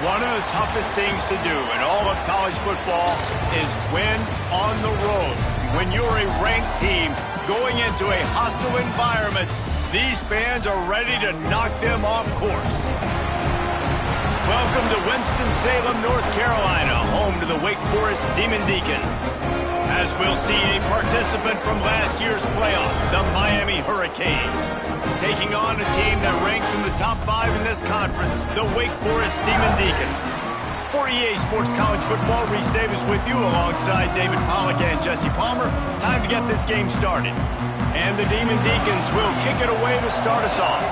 One of the toughest things to do in all of college football is win on the road. When you're a ranked team going into a hostile environment, these fans are ready to knock them off course. Welcome to Winston-Salem, North Carolina, home to the Wake Forest Demon Deacons. As we'll see a participant from last year's playoff, the Miami Hurricanes, taking on a team that ranks in the top 5 in this conference, the Wake Forest Demon Deacons. For EA Sports College Football, Reese Davis with you alongside David Pollack and Jesse Palmer. Time to get this game started. And the Demon Deacons will kick it away to start us off.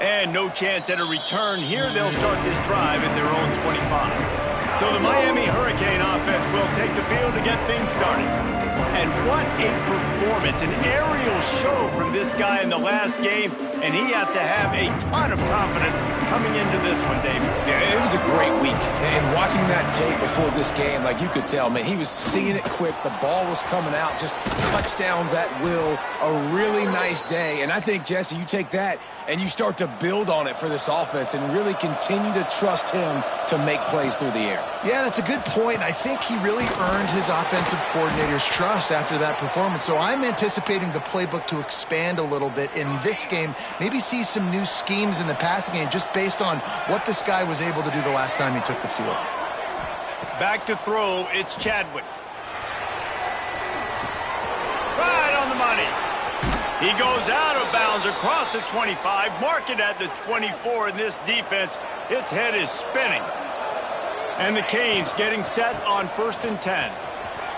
And no chance at a return here. They'll start this drive at their own 25. So the Miami Hurricane offense will take the field to get things started. And what a performance, an aerial show from this guy in the last game, and he has to have a ton of confidence coming into this one, David. Yeah, it was a great week. And watching that tape before this game, like you could tell, man, he was seeing it quick. The ball was coming out, just touchdowns at will. A really nice day. And I think, Jesse, you take that and you start to build on it for this offense and really continue to trust him to make plays through the air. Yeah, that's a good point. I think he really earned his offensive coordinator's trust after that performance. So I'm anticipating the playbook to expand a little bit in this game. Maybe see some new schemes in the passing game just based on what this guy was able to do the last time he took the field. Back to throw, it's Chadwick. Right on the money. He goes out of bounds across the 25, mark it at the 24, and this defense, its head is spinning. And the Canes getting set on 1st and 10.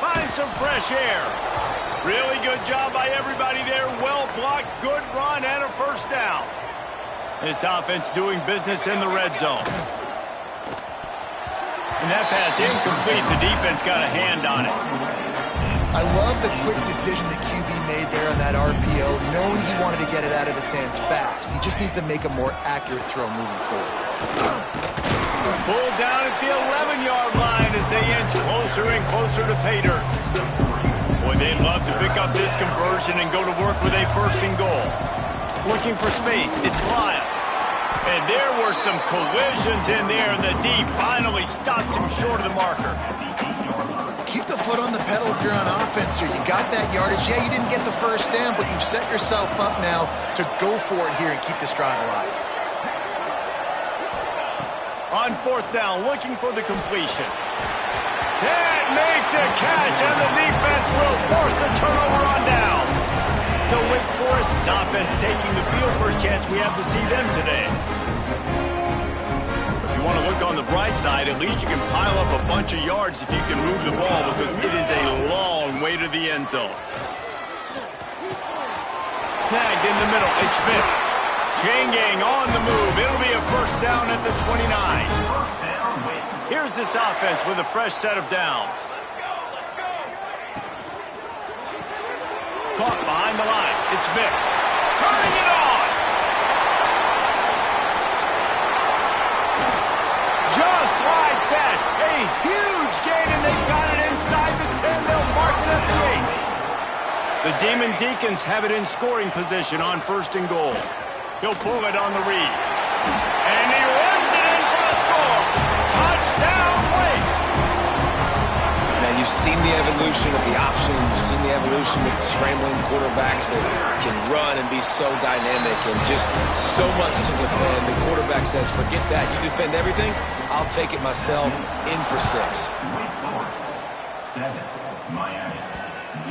Find some fresh air. Really good job by everybody there. Well blocked, good run, and a first down. This offense doing business in the red zone. And that pass incomplete. The defense got a hand on it. I love the quick decision the QB made there on that RPO, knowing he wanted to get it out of his hands fast. He just needs to make a more accurate throw moving forward. Pulled down at the 11-yard line as they inch closer and closer to pay dirt. Boy, they'd love to pick up this conversion and go to work with a 1st and goal. Looking for space, it's Lyle. And there were some collisions in there, and the D finally stops him short of the marker. Keep the foot on the pedal if you're on offense here. You got that yardage. Yeah, you didn't get the first down, but you've set yourself up now to go for it here and keep this drive alive. On 4th down, looking for the completion. Can't make the catch, and the defense will force the turnover on downs. So Wake Forest's offense taking the field. First chance we have to see them today. If you want to look on the bright side, at least you can pile up a bunch of yards if you can move the ball, because it is a long way to the end zone. Snagged in the middle, it's Vick. Chain gang on the move. It'll be a first down at the 29. Here's this offense with a fresh set of downs. Caught behind the line. It's Vick. Turning it on. Just like that. A huge gain, and they got it inside the 10. They'll mark it at the 8. The Demon Deacons have it in scoring position on 1st and goal. He'll pull it on the read. And he runs it in for the score. Touchdown, Wake. Man, you've seen the evolution of the option. You've seen the evolution with scrambling quarterbacks that can run and be so dynamic and just so much to defend. The quarterback says, forget that. You defend everything, I'll take it myself. In for 6. 7, Miami.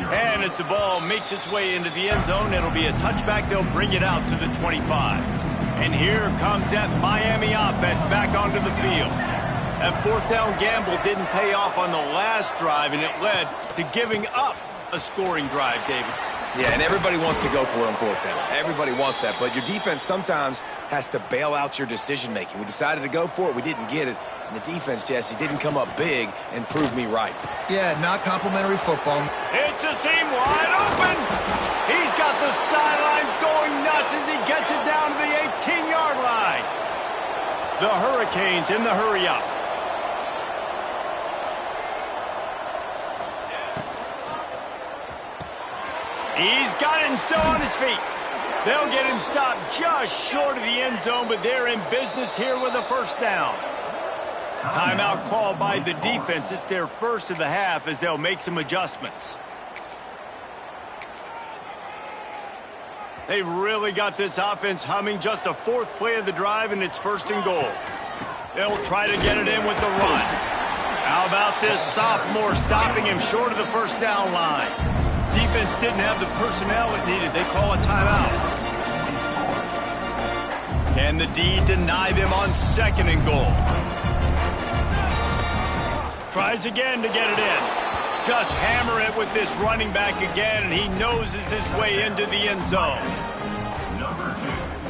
And as the ball makes its way into the end zone, it'll be a touchback. They'll bring it out to the 25. And here comes that Miami offense back onto the field. That 4th down gamble didn't pay off on the last drive, and it led to giving up a scoring drive, David. Yeah, and everybody wants to go for it on 4th down. Everybody wants that, but your defense sometimes has to bail out your decision-making. We decided to go for it. We didn't get it. And the defense, Jesse, didn't come up big and prove me right. Yeah, not complimentary football. It's a seam wide open. He's got the sidelines going nuts as he gets it down to the 18-yard line. The Hurricanes in the hurry-up. He's got it and still on his feet. They'll get him stopped just short of the end zone, but they're in business here with a first down. Timeout called by the defense. It's their first of the half as they'll make some adjustments. They've really got this offense humming. Just the fourth play of the drive, and it's first and goal. They'll try to get it in with the run. How about this sophomore stopping him short of the first down line? Defense didn't have the personnel it needed. They call a timeout. Can the D deny them on second and goal? Tries again to get it in. Just hammer it with this running back again, and he noses his way into the end zone.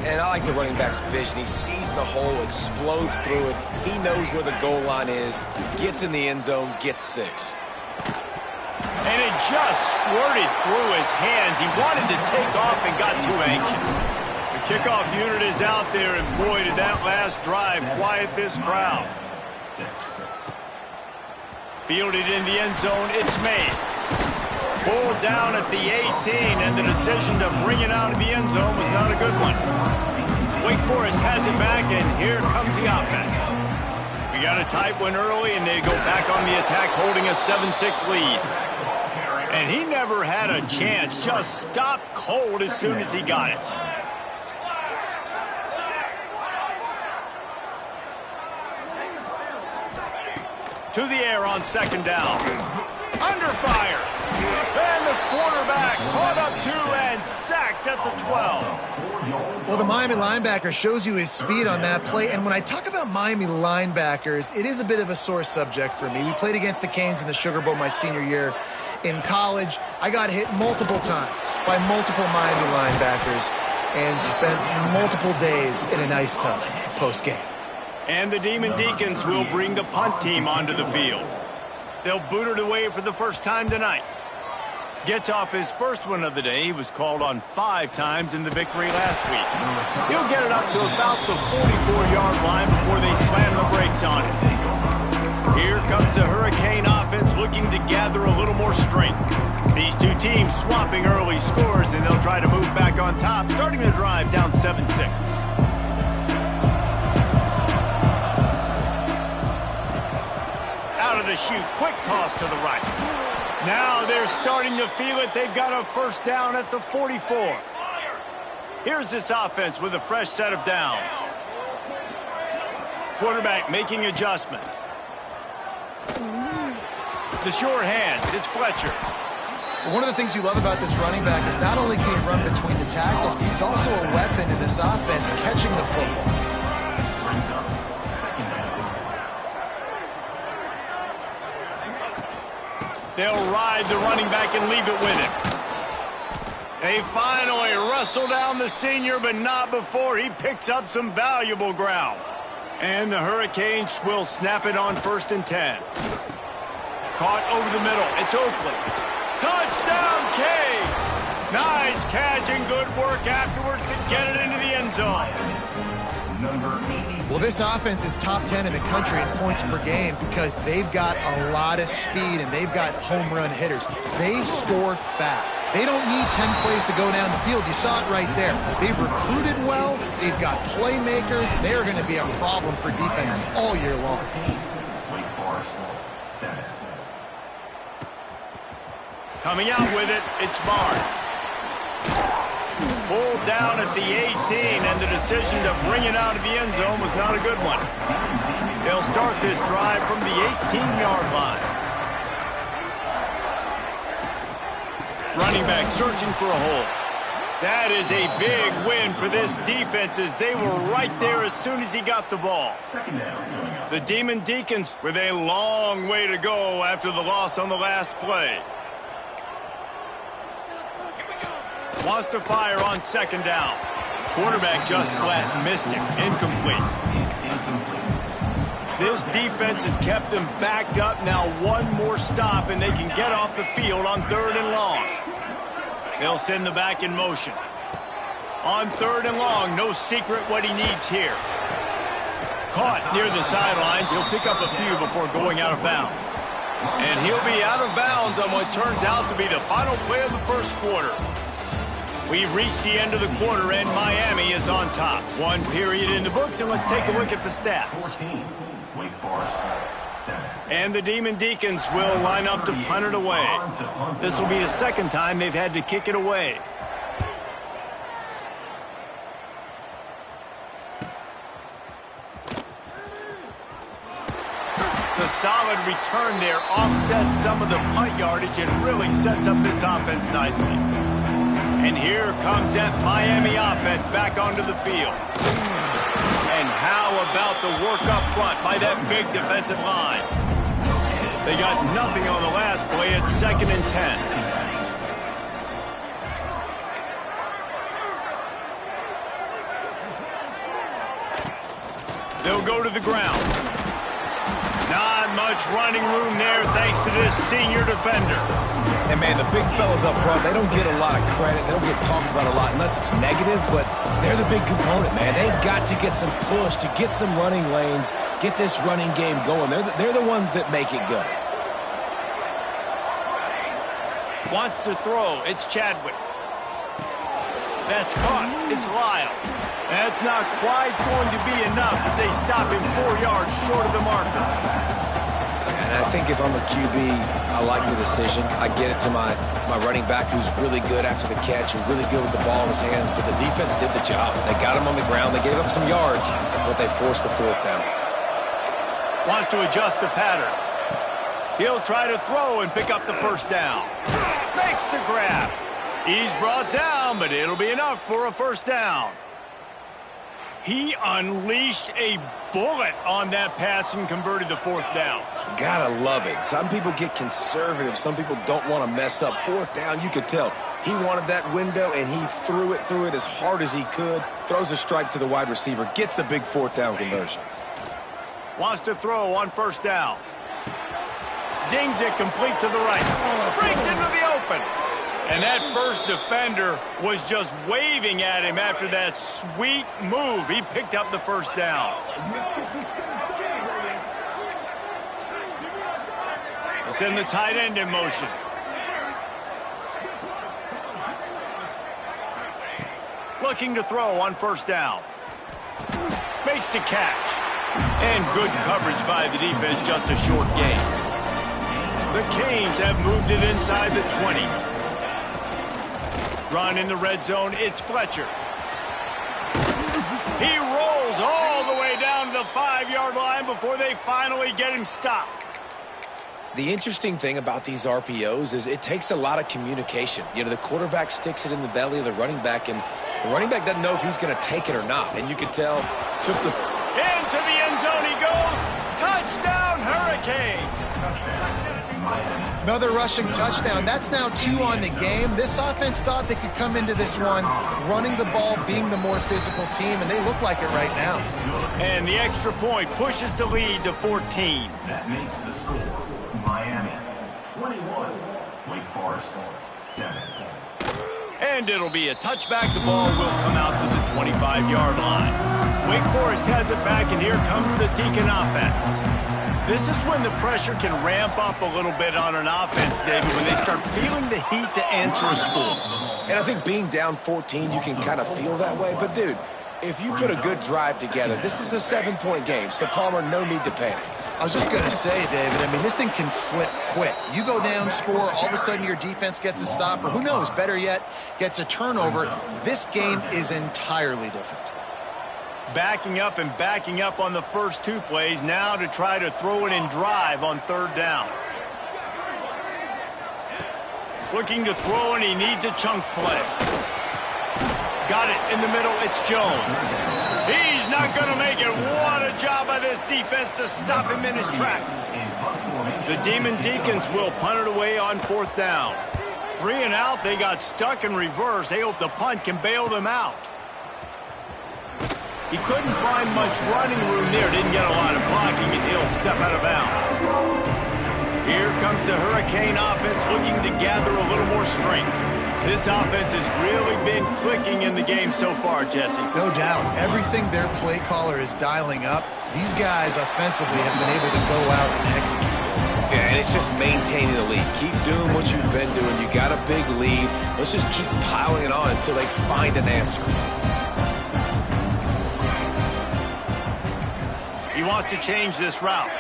And I like the running back's vision. He sees the hole, explodes through it. He knows where the goal line is, gets in the end zone, gets 6. And it just squirted through his hands. He wanted to take off and got too anxious. The kickoff unit is out there, and boy, did that last drive quiet this crowd. Fielded in the end zone, it's Mays. Pulled down at the 18, and the decision to bring it out of the end zone was not a good one. Wake Forest has it back, and here comes the offense. We got a tight one early, and they go back on the attack, holding a 7-6 lead. And he never had a chance, just stopped cold as soon as he got it. To the air on second down. Under fire. And the quarterback caught up 2 and sacked at the 12. Well, the Miami linebacker shows you his speed on that play. And when I talk about Miami linebackers, it is a bit of a sore subject for me. We played against the Canes in the Sugar Bowl my senior year in college. I got hit multiple times by multiple Miami linebackers and spent multiple days in an ice tub post-game. And the Demon Deacons will bring the punt team onto the field. They'll boot it away for the first time tonight. Gets off his first one of the day. He was called on 5 times in the victory last week. He'll get it up to about the 44-yard line before they slam the brakes on it. Here comes the Hurricane offense looking to gather a little more strength. These two teams swapping early scores, and they'll try to move back on top, starting the drive down 7-6. Out of the chute, quick toss to the right. Now they're starting to feel it. They've got a first down at the 44. Here's this offense with a fresh set of downs. Quarterback making adjustments. The sure hands, it's Fletcher. One of the things you love about this running back is not only can he run between the tackles, but he's also a weapon in this offense catching the football. They'll ride the running back and leave it with him. They finally wrestle down the senior, but not before he picks up some valuable ground. And the Hurricanes will snap it on 1st and 10. Caught over the middle. It's Oakley. Touchdown, Canes! Nice catch and good work afterwards to get it into the end zone. Well, this offense is top 10 in the country in points per game because they've got a lot of speed and they've got home run hitters. They score fast. They don't need 10 plays to go down the field. You saw it right there. They've recruited well. They've got playmakers. They're going to be a problem for defenses all year long. Coming out with it, it's Barnes. Pulled down at the 18, and the decision to bring it out of the end zone was not a good one. They'll start this drive from the 18-yard line. Running back searching for a hole. That is a big win for this defense as they were right there as soon as he got the ball. The Demon Deacons with a long way to go after the loss on the last play. Wants to fire on second down. Quarterback just flat missed it. Incomplete. This defense has kept them backed up. Now one more stop and they can get off the field on 3rd and long. They'll send the back in motion. On 3rd and long, no secret what he needs here. Caught near the sidelines. He'll pick up a few before going out of bounds. And he'll be out of bounds on what turns out to be the final play of the first quarter. We've reached the end of the quarter, and Miami is on top. One period in the books, and let's take a look at the stats. 14. Wake Forest, 7. And the Demon Deacons will line up to punt it away. This will be the second time they've had to kick it away. The solid return there offsets some of the punt yardage and really sets up this offense nicely. And here comes that Miami offense back onto the field. And how about the work up front by that big defensive line? They got nothing on the last play. It's 2nd and 10. They'll go to the ground. Not much running room there thanks to this senior defender. And, man, the big fellas up front, they don't get a lot of credit. They don't get talked about a lot unless it's negative, but they're the big component, man. They've got to get some push, to get some running lanes, get this running game going. They're the ones that make it go. Wants to throw. It's Chadwick. That's caught. It's Lyle. That's not quite going to be enough as they stop him 4 yards short of the marker. And I think if I'm a QB, I like the decision. I get it to my running back who's really good after the catch, who's really good with the ball in his hands, but the defense did the job. They got him on the ground. They gave up some yards, but they forced the 4th down. Wants to adjust the pattern. He'll try to throw and pick up the 1st down. Makes the grab. He's brought down, but it'll be enough for a 1st down. He unleashed a bullet on that pass and converted the 4th down. Gotta love it. Some people get conservative. Some people don't want to mess up. 4th down, you could tell. He wanted that window, and he threw it as hard as he could. Throws a strike to the wide receiver. Gets the big 4th down conversion. Wants to throw on 1st down. Zings it complete to the right. Breaks into the open. And that first defender was just waving at him after that sweet move. He picked up the 1st down. Send the tight end in motion. Looking to throw on 1st down. Makes the catch. And good coverage by the defense, just a short gain. The Canes have moved it inside the 20. Run in the red zone, it's Fletcher. He rolls all the way down to the 5-yard line before they finally get him stopped. The interesting thing about these RPOs is it takes a lot of communication. You know, the quarterback sticks it in the belly of the running back, and the running back doesn't know if he's going to take it or not. And you can tell, took the... Into the end zone he goes. Touchdown, Hurricanes. Another rushing touchdown. That's now 2 on the game. This offense thought they could come into this one running the ball, being the more physical team, and they look like it right now. And the extra point pushes the lead to 14. That makes the score Miami 21, Wake Forest 7. And it'll be a touchback. The ball will come out to the 25-yard line. Wake Forest has it back, and here comes the Deacon offense. This is when the pressure can ramp up a little bit on an offense, David, when they start feeling the heat to answer a score. And I think being down 14, you can kind of feel that way. But, dude, if you put a good drive together, this is a 7-point game, so Palmer, no need to panic. I was just going to say, David, I mean, this thing can flip quick. You go down, score, all of a sudden your defense gets a stop, or who knows, better yet, gets a turnover. This game is entirely different. Backing up and backing up on the first 2 plays, now to try to throw it and drive on 3rd down. Looking to throw, and he needs a chunk play. Got it in the middle, it's Jones. He's not going to make it. What a job by this defense to stop him in his tracks. The Demon Deacons will punt it away on 4th down. 3 and out, they got stuck in reverse. They hope the punt can bail them out. He couldn't find much running room there. Didn't get a lot of blocking, and he'll step out of bounds. Here comes the Hurricane offense looking to gather a little more strength. This offense has really been clicking in the game so far, Jesse. No doubt. Everything their play caller is dialing up, these guys offensively have been able to go out and execute. Yeah, and it's just maintaining the lead. Keep doing what you've been doing. You got a big lead. Let's just keep piling it on until they find an answer. He wants to change this route.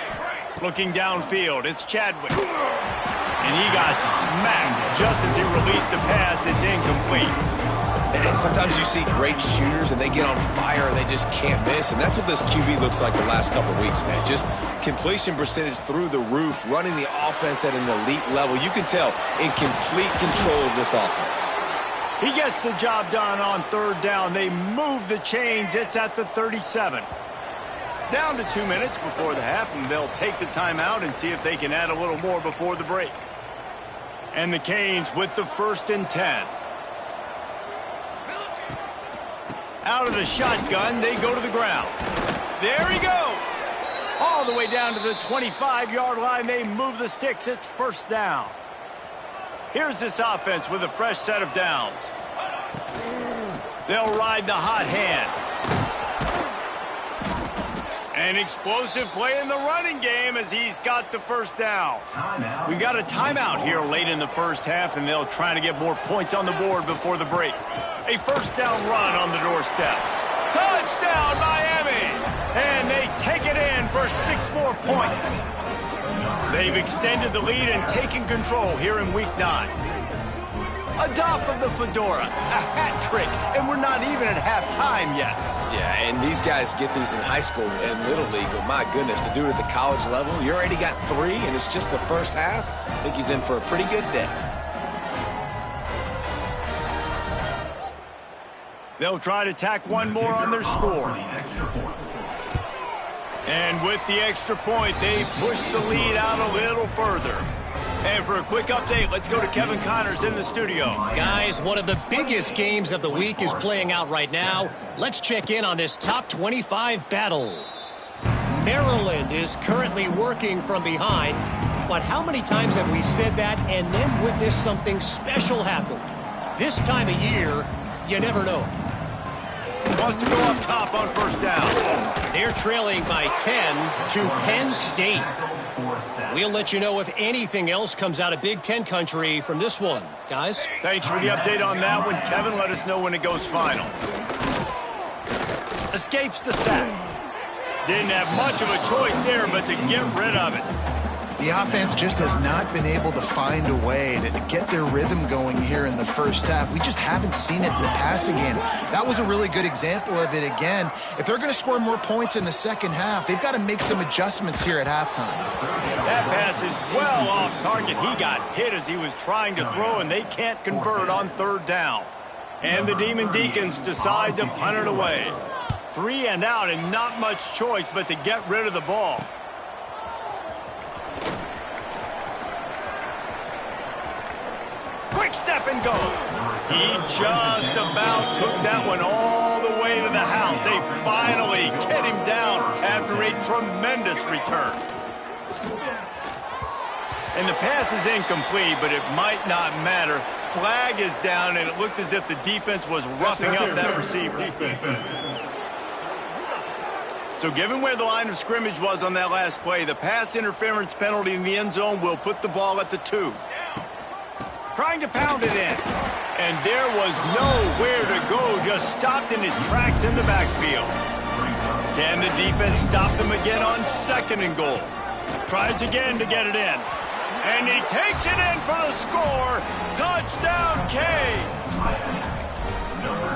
Looking downfield, it's Chadwick. And he got smacked just as he released the pass. It's incomplete. And sometimes you see great shooters and they get on fire and they just can't miss. And that's what this QB looks like the last couple of weeks, man. Just completion percentage through the roof, running the offense at an elite level. You can tell in complete control of this offense. He gets the job done on third down. They move the chains. It's at the 37. Down to 2 minutes before the half, and they'll take the timeout and see if they can add a little more before the break. And the Canes with the 1st and 10. Out of the shotgun, they go to the ground. There he goes. All the way down to the 25-yard line. They move the sticks. It's 1st down. Here's this offense with a fresh set of downs. They'll ride the hot hand. An explosive play in the running game as he's got the 1st down. We got a timeout here late in the first half, and they'll try to get more points on the board before the break. A 1st down run on the doorstep. Touchdown, Miami! And they take it in for 6 more points. They've extended the lead and taken control here in Week 9. A doff of the fedora, a hat trick, and we're not even at halftime yet. Yeah, and these guys get these in high school and little league, but my goodness, to do it at the college level, you already got 3, and it's just the first half. I think he's in for a pretty good day. They'll try to tack one more on their score. And with the extra point, they push the lead out a little further. And for a quick update, let's go to Kevin Connors in the studio. Guys, one of the biggest games of the week is playing out right now. Let's check in on this top 25 battle. Maryland is currently working from behind, but how many times have we said that and then witnessed something special happen? This time of year, you never know. Wants to go up top on 1st down. They're trailing by 10 to Penn State. We'll let you know if anything else comes out of Big Ten country from this one, guys. Thanks for the update on that one, Kevin. Let us know when it goes final. Escapes the sack. Didn't have much of a choice there, but to get rid of it. The offense just has not been able to find a way to get their rhythm going here in the first half. We just haven't seen it in the passing game. That was a really good example of it again. If they're going to score more points in the second half, they've got to make some adjustments here at halftime. That pass is well off target. He got hit as he was trying to throw, and they can't convert on 3rd down. And the Demon Deacons decide to punt it away. 3 and out, and not much choice but to get rid of the ball. Quick step and go. He just about took that one all the way to the house. They finally get him down after a tremendous return. And the pass is incomplete, but it might not matter. Flag is down, and it looked as if the defense was roughing up that receiver. So given where the line of scrimmage was on that last play, the pass interference penalty in the end zone will put the ball at the 2. Trying to pound it in. And there was nowhere to go, just stopped in his tracks in the backfield. Can the defense stop them again on 2nd and goal? Tries again to get it in. And he takes it in for the score. Touchdown, Canes.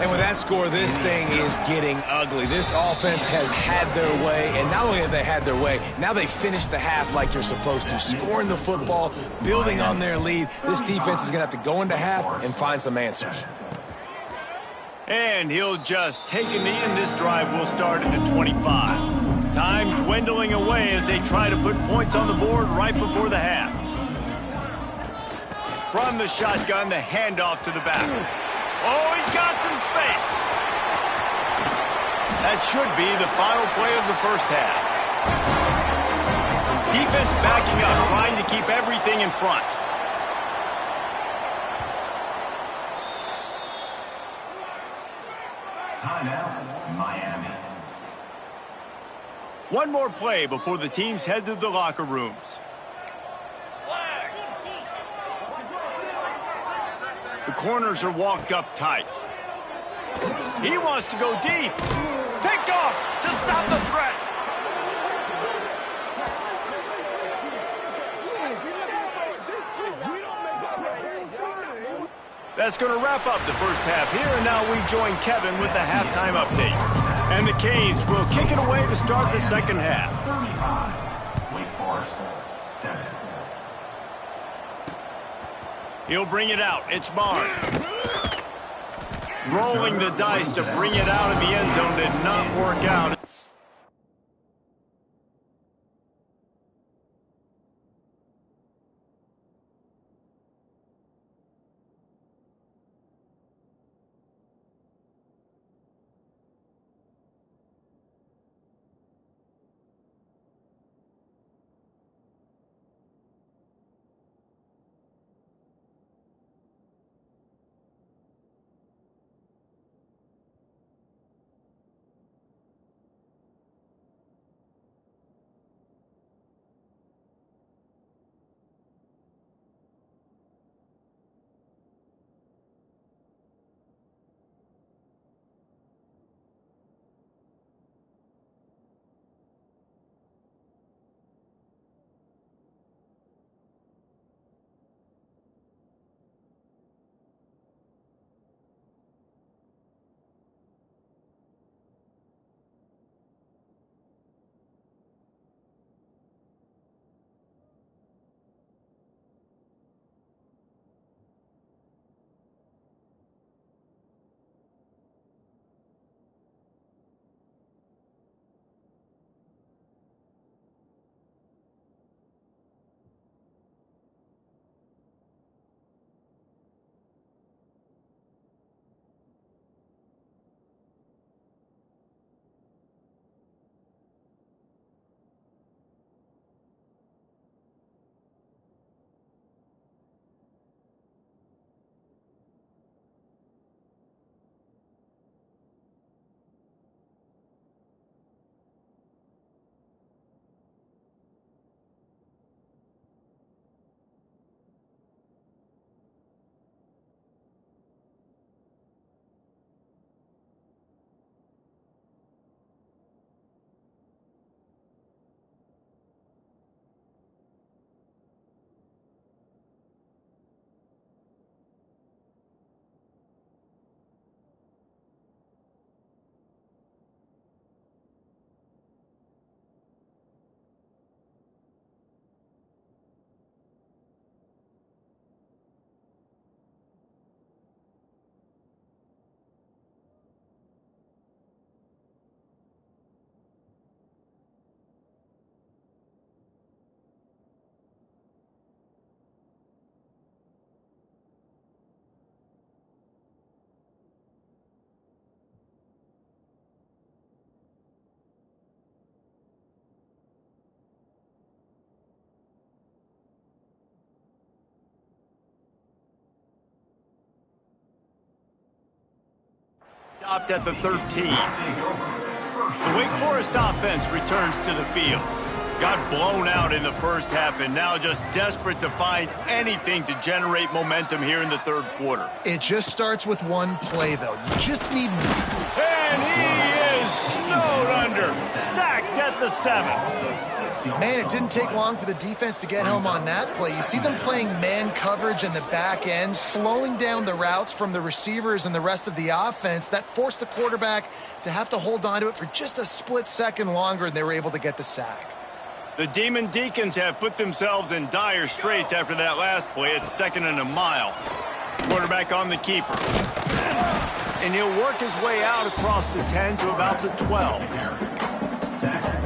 And with that score, this thing is getting ugly. This offense has had their way, and not only have they had their way, now they finish the half like you're supposed to, scoring the football, building on their lead. This defense is going to have to go into half and find some answers. And he'll just take a knee, and this drive will start at the 25. Time dwindling away as they try to put points on the board right before the half. From the shotgun, the handoff to the back. Oh, he's got some space. That should be the final play of the first half. Defense backing up, trying to keep everything in front. Timeout, Miami. One more play before the teams head to the locker rooms. corners are walked up tight. He wants to go deep. Picked off to stop the threat. That's going to wrap up the first half here, and now we join Kevin with the halftime update. And the Canes will kick it away to start the second half. 35. Wake Forest, 7. He'll bring it out. It's Barnes. Rolling the dice to bring it out of the end zone did not work out. Stopped at the 13. The Wake Forest offense returns to the field. Got blown out in the first half and now just desperate to find anything to generate momentum here in the third quarter. It just starts with one play, though. You just need... And he is snowed under. Sacked at the 7. Man, it didn't take long for the defense to get home on that play. You see them playing man coverage in the back end, slowing down the routes from the receivers and the rest of the offense. That forced the quarterback to have to hold on to it for just a split second longer, and they were able to get the sack. The Demon Deacons have put themselves in dire straits after that last play. It's 2nd and a mile. Quarterback on the keeper. And he'll work his way out across the 10 to about the 12.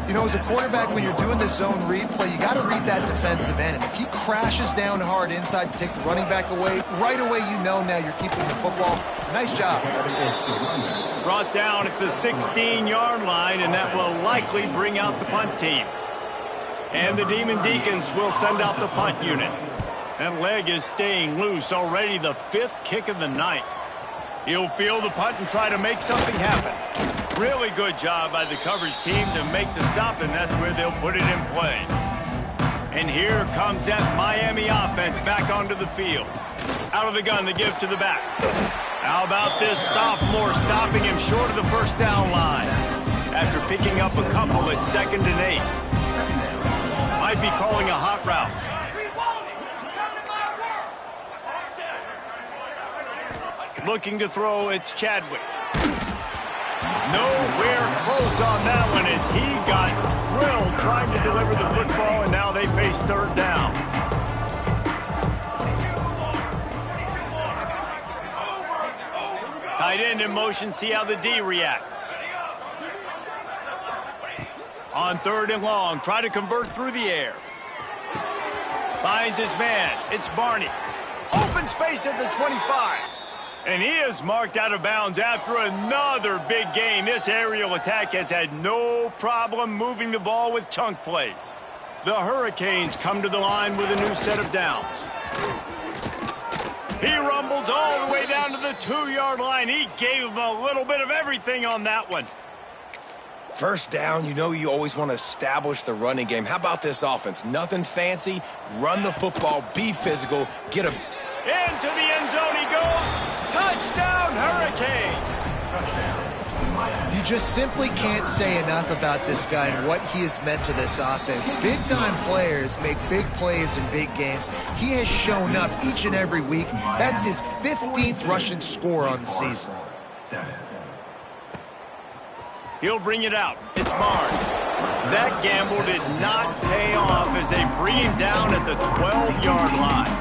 You know, as a quarterback, when you're doing this zone read play, you got to read that defensive end. And if he crashes down hard inside to take the running back away, right away you know now you're keeping the football. Nice job. Brought down at the 16-yard line, and that will likely bring out the punt team. And the Demon Deacons will send out the punt unit. That leg is staying loose, already the 5th kick of the night. He'll field the punt and try to make something happen. Really good job by the coverage team to make the stop, and that's where they'll put it in play. And here comes that Miami offense back onto the field. Out of the gun to give to the back. How about this sophomore stopping him short of the first down line? After picking up a couple at 2nd and 8. Might be calling a hot route. Looking to throw, it's Chadwick. Nowhere close on that one as he got drilled trying to deliver the football, and now they face 3rd down. Tight end in motion, see how the D reacts. On 3rd and long, try to convert through the air. Finds his man, it's Barney. Open space at the 25. And he is marked out of bounds after another big gain. This aerial attack has had no problem moving the ball with chunk plays. The Hurricanes come to the line with a new set of downs. He rumbles all the way down to the 2-yard line. He gave him a little bit of everything on that one. First down, you know you always want to establish the running game. How about this offense? Nothing fancy. Run the football, be physical, get a... Into the end zone he goes. Touchdown, Hurricanes. You just simply can't say enough about this guy and what he has meant to this offense. Big-time players make big plays in big games. He has shown up each and every week. That's his 15th rushing score on the season. He'll bring it out. It's Barnes. That gamble did not pay off as they bring him down at the 12-yard line.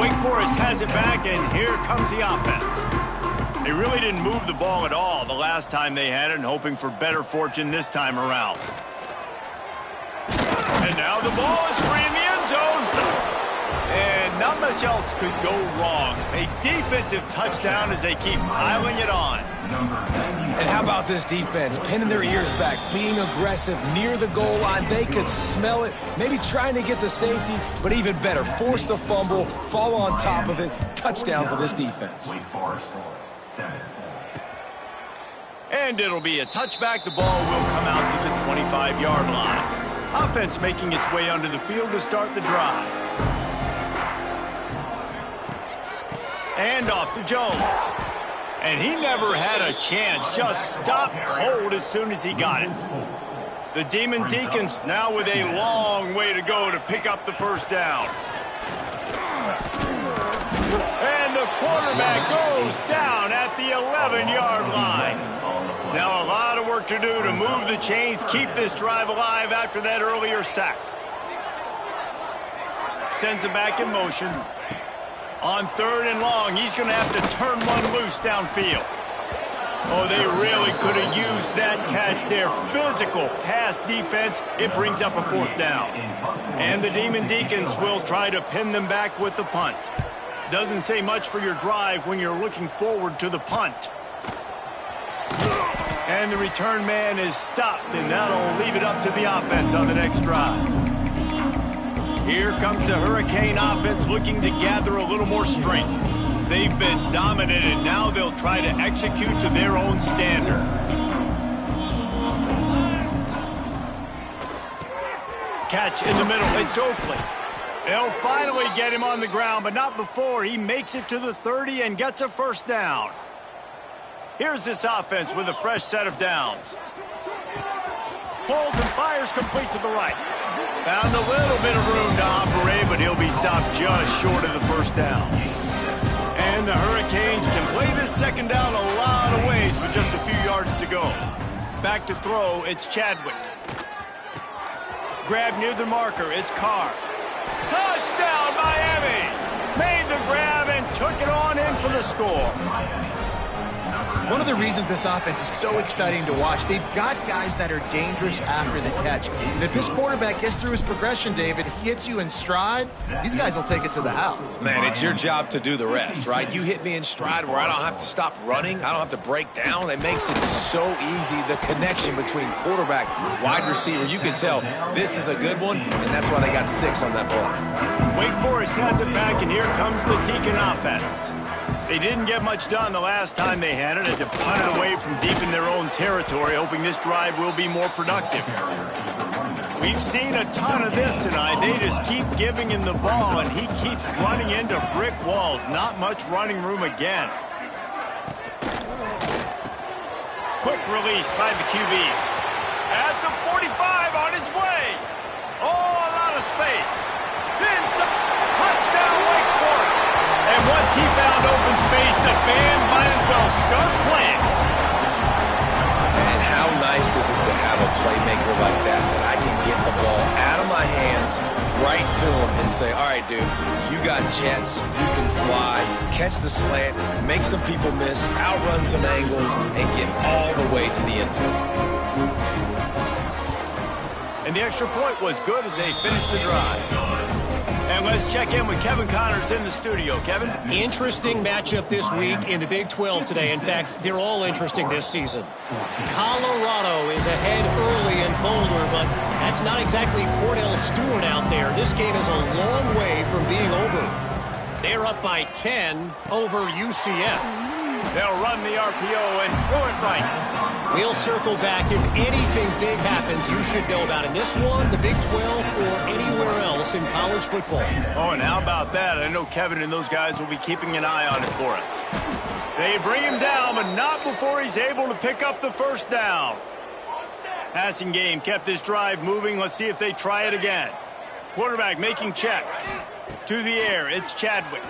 Wake Forest has it back, and here comes the offense. They really didn't move the ball at all the last time they had it, and hoping for better fortune this time around. And now the ball is free in the end zone. And not much else could go wrong. A defensive touchdown as they keep piling it on. And how about this defense? Pinning their ears back, being aggressive near the goal line. They could smell it, maybe trying to get the safety, but even better, force the fumble, fall on top of it. Touchdown for this defense. And it'll be a touchback. The ball will come out to the 25-yard line. Offense making its way onto the field to start the drive. And off to Jones. And he never had a chance, just stopped cold as soon as he got it. The Demon Deacons now with a long way to go to pick up the first down. And the quarterback goes down at the 11-yard line. Now a lot of work to do to move the chains, keep this drive alive after that earlier sack. Sends it back in motion. On 3rd and long, he's going to have to turn one loose downfield. Oh, they really could have used that catch there. Physical pass defense. It brings up a 4th down. And the Demon Deacons will try to pin them back with the punt. Doesn't say much for your drive when you're looking forward to the punt. And the return man is stopped, and that'll leave it up to the offense on the next drive. Here comes the Hurricane offense looking to gather a little more strength. They've been dominant, and now they'll try to execute to their own standard. Catch in the middle. It's Oakley. They'll finally get him on the ground, but not before he makes it to the 30 and gets a first down. Here's this offense with a fresh set of downs. Pulls and fires complete to the right. Found a little bit of room to operate, but he'll be stopped just short of the first down. And the Hurricanes can play this second down a lot of ways with just a few yards to go. Back to throw, it's Chadwick. Grab near the marker, it's Carr. Touchdown, Miami! Made the grab and took it on in for the score. One of the reasons this offense is so exciting to watch, they've got guys that are dangerous after the catch. And if this quarterback gets through his progression, David, he hits you in stride, these guys will take it to the house. Man, it's your job to do the rest, right? You hit me in stride where I don't have to stop running. I don't have to break down. It makes it so easy, the connection between quarterback, wide receiver. You can tell this is a good one, and that's why they got 6 on that play. Wake Forest has it back, and here comes the Deacon offense. They didn't get much done the last time they had it. Had to punt it away from deep in their own territory, hoping this drive will be more productive. We've seen a ton of this tonight. They just keep giving him the ball, and he keeps running into brick walls. Not much running room again. Quick release by the QB. At the 45 on his way. Oh, a lot of space. Then some touchdown Wake Forest. And once he found open space, the band might as well start playing. And how nice is it to have a playmaker like that I can get the ball out of my hands right to him and say, all right, dude, you got jets, you can fly, catch the slant, make some people miss, outrun some angles, and get all the way to the end zone. And the extra point was good as they finished the drive. And let's check in with Kevin Connors in the studio. Kevin? Interesting matchup this week in the Big 12 today. In fact, they're all interesting this season. Colorado is ahead early in Boulder, but that's not exactly Cordell Stewart out there. This game is a long way from being over. They're up by 10 over UCF. They'll run the RPO and throw it right. We'll circle back. If anything big happens, you should know about it. This one, the Big 12, or anywhere else in college football. Oh, and how about that? I know Kevin and those guys will be keeping an eye on it for us. They bring him down, but not before he's able to pick up the first down. Passing game kept this drive moving. Let's see if they try it again. Quarterback making checks. To the air, it's Chadwick.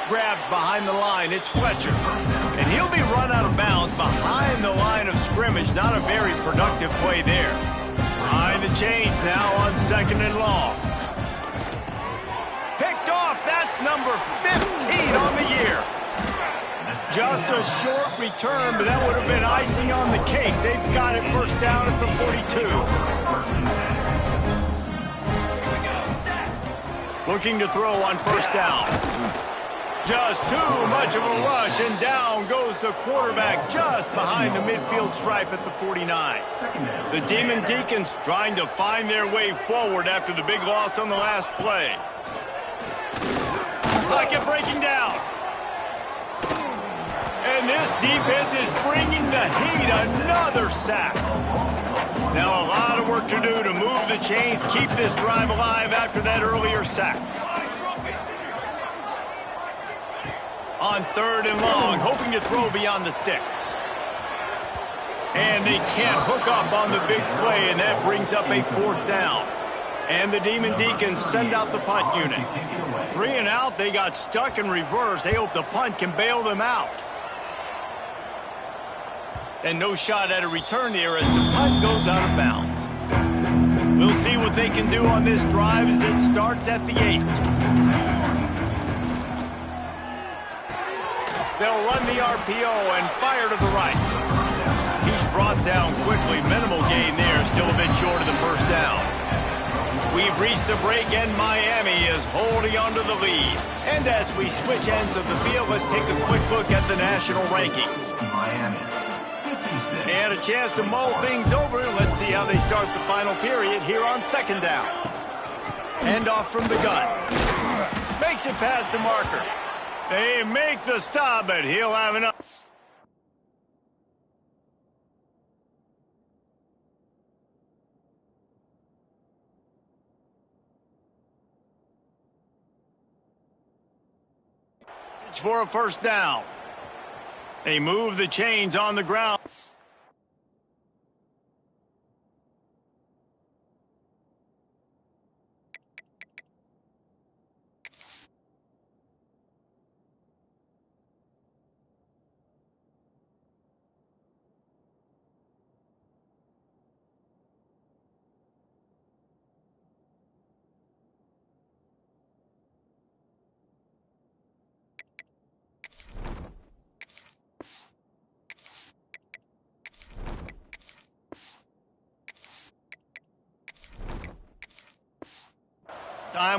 Grabbed behind the line, it's Fletcher. And he'll be run out of bounds behind the line of scrimmage. Not a very productive play there. Behind the chains now on 2nd and long. Picked off, that's number 15 on the year. Just a short return, but that would have been icing on the cake. They've got it first down at the 42. Looking to throw on first down. Just too much of a rush, and down goes the quarterback just behind the midfield stripe at the 49. The Demon Deacons trying to find their way forward after the big loss on the last play. Pocket breaking down. And this defense is bringing the heat. Another sack. Now a lot of work to do to move the chains, keep this drive alive after that earlier sack. On 3rd and long, hoping to throw beyond the sticks. And they can't hook up on the big play, and that brings up a 4th down. And the Demon Deacons send out the punt unit. 3 and out, they got stuck in reverse. They hope the punt can bail them out. And no shot at a return here as the punt goes out of bounds. We'll see what they can do on this drive as it starts at the 8. They'll run the RPO and fire to the right. He's brought down quickly. Minimal gain there, still a bit short of the first down. We've reached the break, and Miami is holding onto the lead. And as we switch ends of the field, let's take a quick look at the national rankings. And a chance to mull things over. Let's see how they start the final period here on 2nd down. Hand off from the gun. Makes it past the marker. They make the stop, but he'll have enough. For a first down. They move the chains on the ground.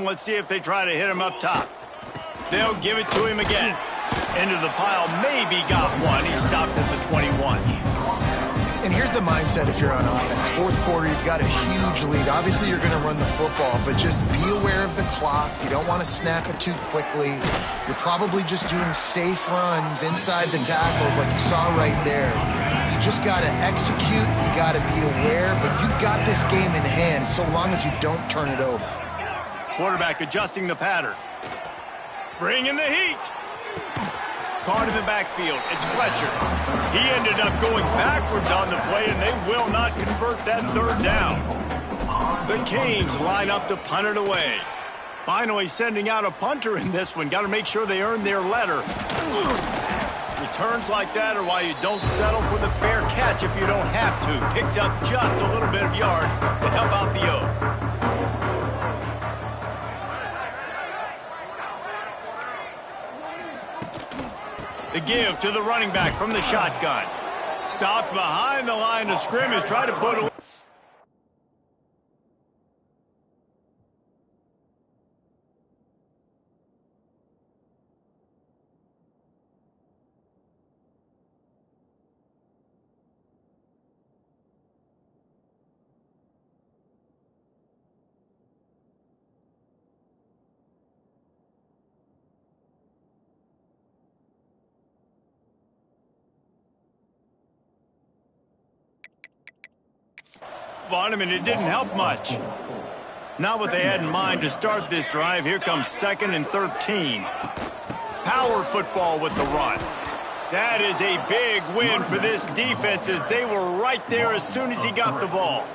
Let's see if they try to hit him up top. They'll give it to him again. Into the pile, maybe got one. He stopped at the 21. And And here's the mindset if you're on offense. Fourth quarter, you've got a huge lead. Obviously, you're going to run the football, but just be aware of the clock. You don't want to snap it too quickly. You're probably just doing safe runs inside the tackles like you saw right there. You just got to execute. You got to be aware, but you've got this game in hand so long as you don't turn it over. Quarterback adjusting the pattern. Bringing the heat. Caught in the backfield. It's Fletcher. He ended up going backwards on the play, and they will not convert that third down. The Canes line up to punt it away. Finally sending out a punter in this one. Got to make sure they earn their letter. Returns like that are why you don't settle for the fair catch if you don't have to. Picks up just a little bit of yards to help out the O. The give to the running back from the shotgun. Stopped behind the line of scrimmage. Try to put away. On him, and it didn't help much. Not what they had in mind to start this drive. Here comes 2nd and 13. Power football with the run. That is a big win for this defense as they were right there as soon as he got the ball.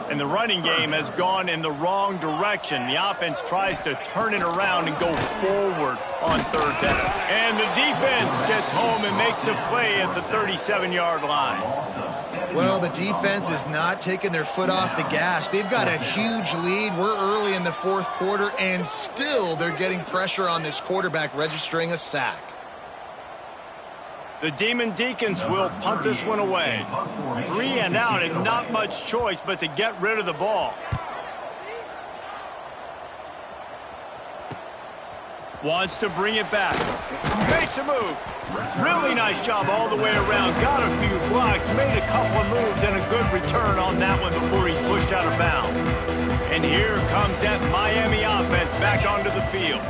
And the running game has gone in the wrong direction. The offense tries to turn it around and go forward on third down. And the defense gets home and makes a play at the 37-yard line. Well, the defense is not taking their foot off the gas. They've got a huge lead. We're early in the fourth quarter, and still they're getting pressure on this quarterback, registering a sack. The Demon Deacons will punt this one away. 3 and out, and not much choice but to get rid of the ball. Wants to bring it back. Makes a move. Really nice job all the way around. Got a few blocks, made a couple of moves, and a good return on that one before he's pushed out of bounds. And here comes that Miami offense back onto the field.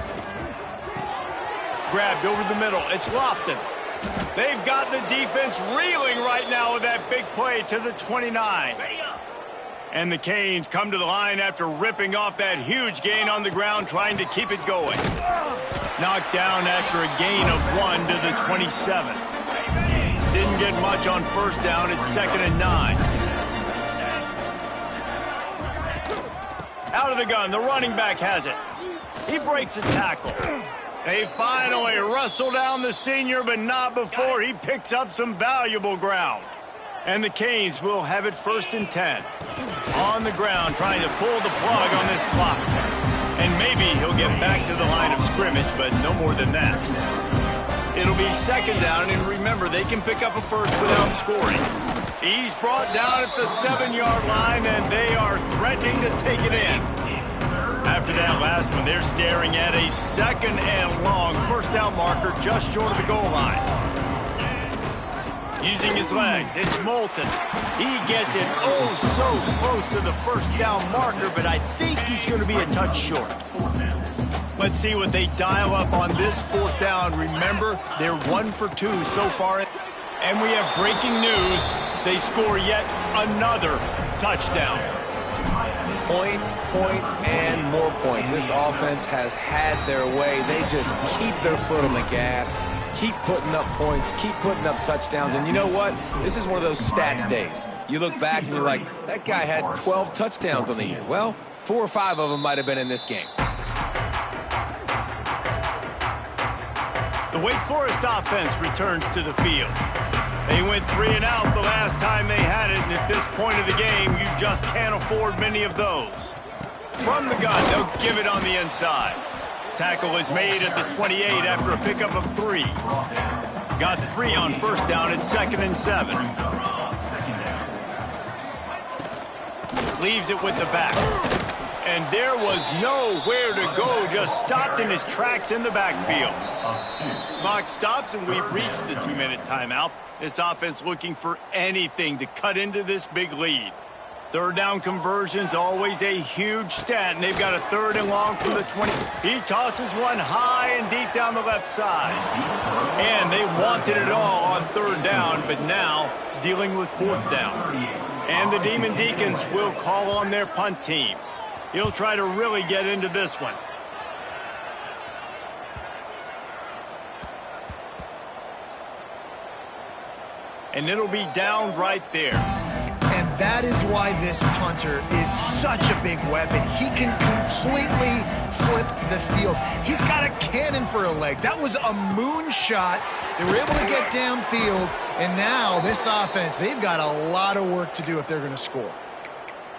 Grabbed over the middle. It's Lofton. They've got the defense reeling right now with that big play to the 29. And the Canes come to the line after ripping off that huge gain on the ground, trying to keep it going. Knocked down after a gain of 1 to the 27. Didn't get much on first down. It's 2nd and 9. Out of the gun. The running back has it. He breaks a tackle. They finally wrestle down the senior, but not before he picks up some valuable ground. And the Canes will have it 1st and 10. On the ground, trying to pull the plug on this clock. And maybe he'll get back to the line of scrimmage, but no more than that. It'll be 2nd down, and remember, they can pick up a first without scoring. He's brought down at the 7-yard line, and they are threatening to take it in. After that last one, they're staring at a 2nd and long first down marker just short of the goal line. Using his legs, it's Moulton. He gets it oh so close to the first down marker, but I think he's going to be a touch short. Let's see what they dial up on this 4th down. Remember, they're 1 for 2 so far. And we have breaking news. They score yet another touchdown. Points, points, and more points. This offense has had their way. They just keep their foot on the gas, keep putting up points, keep putting up touchdowns. And you know what? This is one of those stats days. You look back and you're like, that guy had 12 touchdowns on the year. Well, 4 or 5 of them might have been in this game. The Wake Forest offense returns to the field. They went 3 and out the last time they had it, and at this point of the game, you just can't afford many of those. From the gun, they'll give it on the inside. Tackle is made at the 28 after a pickup of 3. Got 3 on first down at 2nd and 7. Leaves it with the back. And there was nowhere to go, just stopped in his tracks in the backfield. of 2. Clock stops, and we've reached the 2-minute timeout. This offense looking for anything to cut into this big lead. Third down conversion's always a huge stat, and they've got a 3rd and long from the 20. He tosses one high and deep down the left side. And they wanted it all on 3rd down, but now dealing with 4th down. And the Demon Deacons will call on their punt team. He'll try to really get into this one. And it'll be down right there. And that is why this punter is such a big weapon. He can completely flip the field. He's got a cannon for a leg. That was a moonshot. They were able to get downfield, and now this offense, they've got a lot of work to do if they're going to score.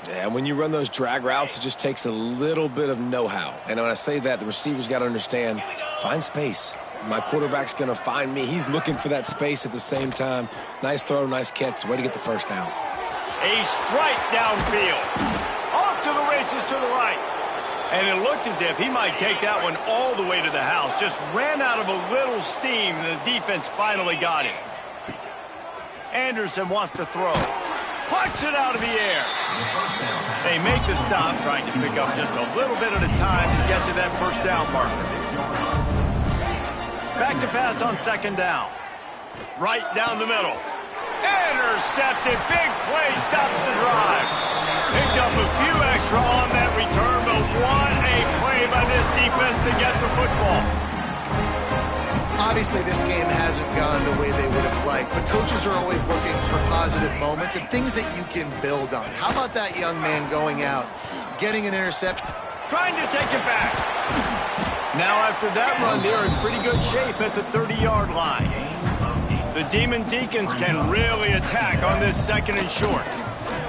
Yeah, when you run those drag routes, it just takes a little bit of know-how. And when I say that, the receivers got to understand, find space. My quarterback's going to find me. He's looking for that space at the same time. Nice throw, nice catch. Way to get the first down. A strike downfield. Off to the races to the right. And it looked as if he might take that one all the way to the house. Just ran out of a little steam, and the defense finally got him. Anderson wants to throw. Plucks it out of the air. They make the stop, trying to pick up just a little bit at a time to get to that first down marker. Back to pass on 2nd down. Right down the middle. Intercepted. Big play. Stops the drive. Picked up a few extra on that return, but what a play by this defense to get the football. Obviously, this game hasn't gone the way they would have liked, but coaches are always looking for positive moments and things that you can build on. How about that young man going out, getting an interception? Trying to take it back. Now, after that run, they're in pretty good shape at the 30-yard line. The Demon Deacons can really attack on this 2nd and short.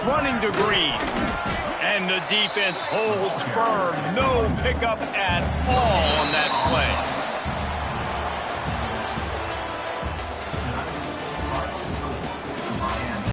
Running to Green. And the defense holds firm. No pickup at all.